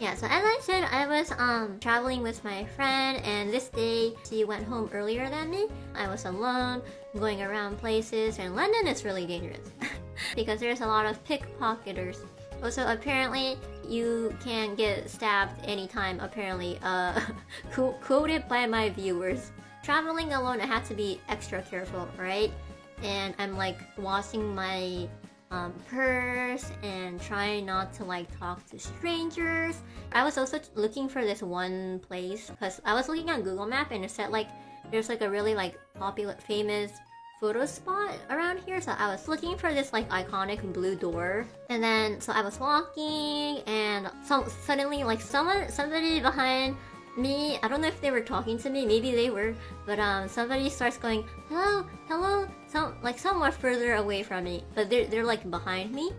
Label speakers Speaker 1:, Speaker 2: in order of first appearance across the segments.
Speaker 1: Yeah, so as I said, I was traveling with my friend, and this day she went home earlier than me. I was alone, going around places, and London is really dangerous because there's a lot of pickpocketers. Also, apparently, you can get stabbed anytime, apparently, quoted by my viewers. Traveling alone, I had to be extra careful, right? And I'm like watching my purse and trying not to like talk to strangers. I was also looking for this one place because I was looking on Google Map and it said like there's like a really like popular famous photo spot around here, so I was looking for this like iconic blue door. And then so I was walking and suddenly like somebody behind me, I don't know if they were talking to me, maybe they were, but somebody starts going hello, hello, somewhat further away from me, but they're like behind me.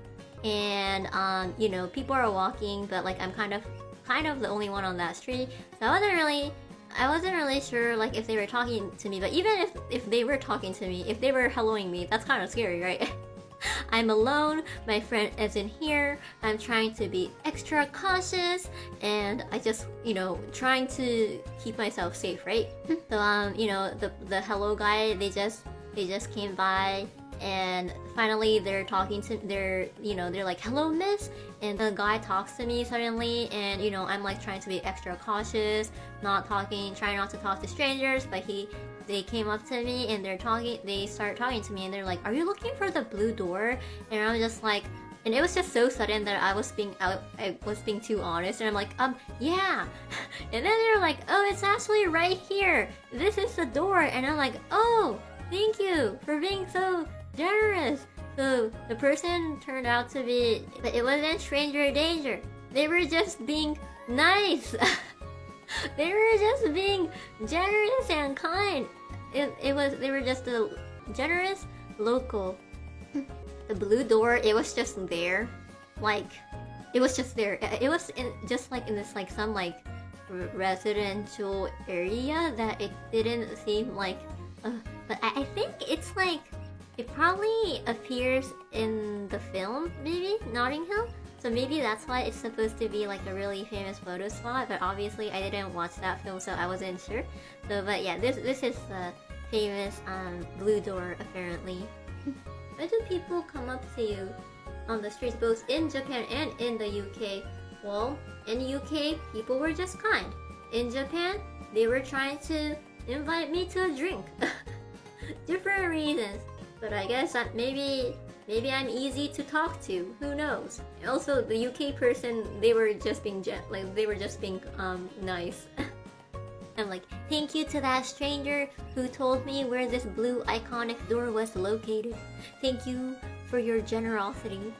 Speaker 1: And you know, people are walking, but like I'm kind of the only one on that street, so I wasn't really sure like if they were talking to me. But even if they were talking to me, if they were helloing me, that's kind of scary, right? I'm alone, my friend isn't here, I'm trying to be extra cautious, and I just, you know, trying to keep myself safe, right? So you know, the hello guy, they just came by, and finally they're like, hello miss, and the guy talks to me suddenly, and you know, I'm like trying to be extra cautious, trying not to talk to strangers, but they came up to me and they start talking to me, and they're like, are you looking for the blue door? And I'm just like, and it was just so sudden that I was being too honest, and I'm like, yeah. And then they're like, oh, it's actually right here, this is the door. And I'm like, oh, thank you for being so generous. So the person turned out to be, but it wasn't stranger danger, they were just being nice. They were just being generous and kind. They were just a generous local. The blue door, it was just there. Like, it was just there. It was just like in this like some like residential area that it didn't seem like. But I think it's like, it probably appears in the film, maybe, Notting Hill. So maybe that's why it's supposed to be like a really famous photo spot, but obviously I didn't watch that film, so I wasn't sure. So, but yeah, this is the famous blue door, apparently. Why do people come up to you on the streets, both in Japan and in the UK? Well, in the UK, people were just kind. In Japan, they were trying to invite me to a drink. Different reasons. But I guess maybe I'm easy to talk to. Who knows? Also, the UK person, they were just being nice. I'm like, thank you to that stranger who told me where this blue iconic door was located. Thank you for your generosity.